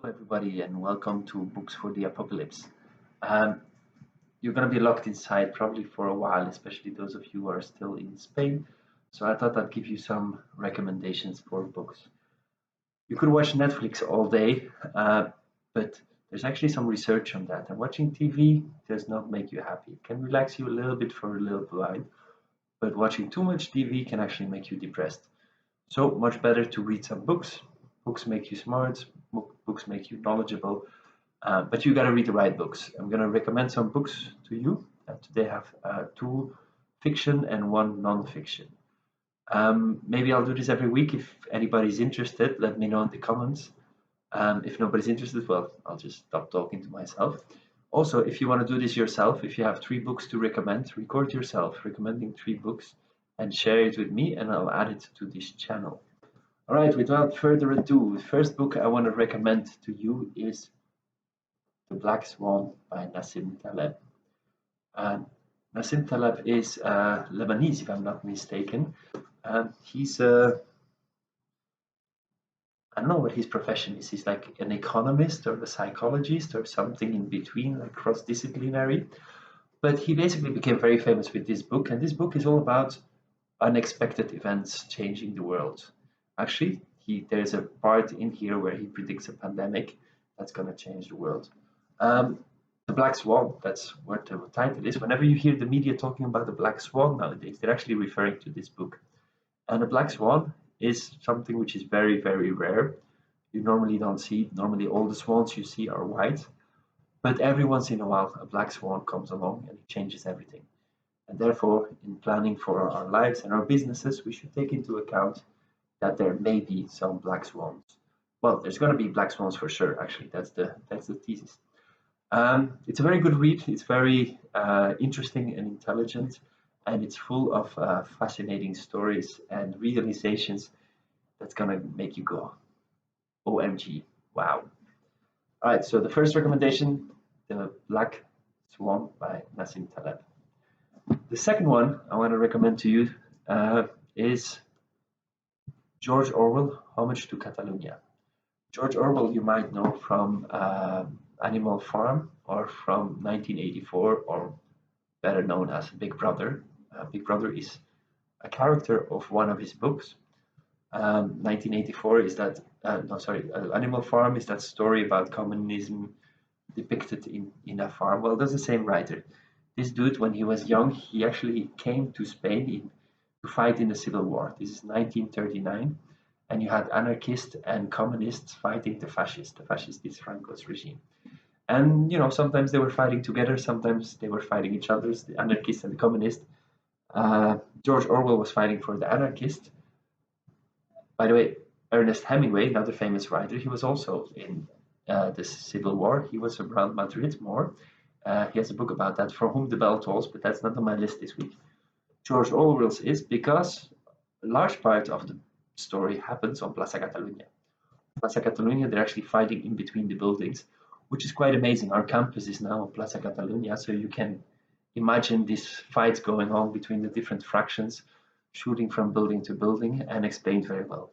Hello, everybody, and welcome to Books for the Apocalypse. Um, you're going to be locked inside probably for a while, especially those of you who are still in Spain. So I thought I'd give you some recommendations for books. You could watch Netflix all day, but there's actually some research on that. And watching TV does not make you happy. It can relax you a little bit for a little while, but watching too much TV can actually make you depressed. So much better to read some books. Books make you smart, books make you knowledgeable, but you got to read the right books. I'm going to recommend some books to you. Today I have two fiction and one non-fiction. Maybe I'll do this every week. If anybody's interested, let me know in the comments. If nobody's interested, well, I'll just stop talking to myself. Also, if you want to do this yourself, if you have three books to recommend, record yourself recommending three books and share it with me, and I'll add it to this channel. All right, without further ado, the first book I want to recommend to you is The Black Swan by Nassim Taleb. Nassim Taleb is Lebanese, if I'm not mistaken. He's I don't know what his profession is. He's like an economist or a psychologist or something in between, like cross-disciplinary. But he basically became very famous with this book, and this book is all about unexpected events changing the world. Actually, there's a part in here where he predicts a pandemic that's going to change the world. The Black Swan, that's what the title is. Whenever you hear the media talking about the Black Swan nowadays, they're actually referring to this book. And the Black Swan is something which is very, very rare. You normally don't see, normally all the swans you see are white, but every once in a while a black swan comes along and it changes everything. And therefore, in planning for our lives and our businesses, we should take into account that there may be some black swans. Well, there's going to be black swans for sure. Actually, that's the thesis. It's a very good read. It's very interesting and intelligent, and it's full of fascinating stories and realizations that's going to make you go, OMG, wow. All right, so the first recommendation, The Black Swan by Nassim Taleb. The second one I want to recommend to you is George Orwell, Homage to Catalonia. George Orwell you might know from Animal Farm or from 1984, or better known as Big Brother. Big Brother is a character of one of his books. 1984 is that, Animal Farm is that story about communism depicted in a farm. Well, that's the same writer. This dude, when he was young, he actually came to Spain to fight in the Civil War. This is 1939, and you had anarchists and communists fighting the fascists. The fascist is Franco's regime. And, sometimes they were fighting together, sometimes they were fighting each other, the anarchists and the communists. George Orwell was fighting for the anarchists. By the way, Ernest Hemingway, another famous writer, he was also in the Civil War. He was around Madrid more. He has a book about that, For Whom the Bell Tolls, but that's not on my list this week. George Orwell's is because a large part of the story happens on Plaza Catalunya. Plaza Catalunya, they're actually fighting in between the buildings, which is quite amazing. Our campus is now on Plaza Catalunya, so you can imagine these fights going on between the different fractions, shooting from building to building, and explained very well.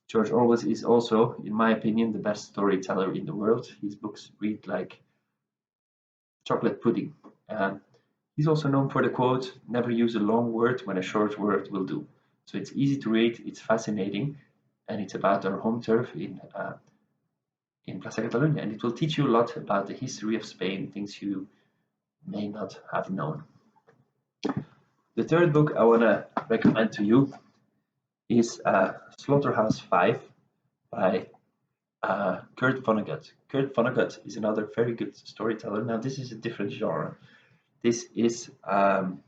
George Orwell is also, in my opinion, the best storyteller in the world. His books read like chocolate pudding. He's also known for the quote, "Never use a long word when a short word will do." So it's easy to read, it's fascinating, and it's about our home turf in Plaza Catalunya, and it will teach you a lot about the history of Spain, things you may not have known. The third book I want to recommend to you is Slaughterhouse 5 by Kurt Vonnegut. Kurt Vonnegut is another very good storyteller. Now, this is a different genre. This is, oh,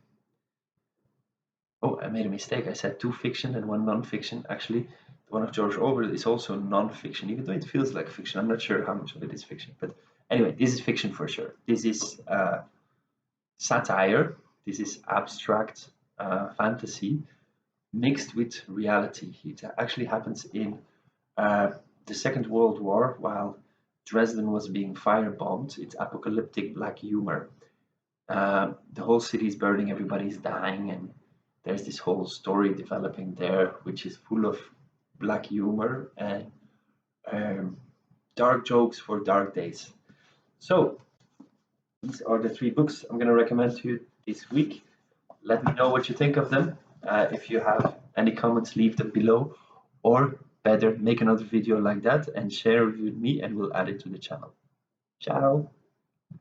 I made a mistake. I said two fiction and one non-fiction. Actually, the one of George Orwell is also non-fiction, even though it feels like fiction. I'm not sure how much of it is fiction. But anyway, this is fiction for sure. This is satire. This is abstract fantasy mixed with reality. It actually happens in the Second World War while Dresden was being firebombed. It's apocalyptic black humor. The whole city is burning, everybody's dying, and there's this whole story developing there, which is full of black humor and dark jokes for dark days. So these are the 3 books I'm going to recommend to you this week. Let me know what you think of them. If you have any comments, leave them below, or better, make another video like that and share it with me, and we'll add it to the channel. Ciao.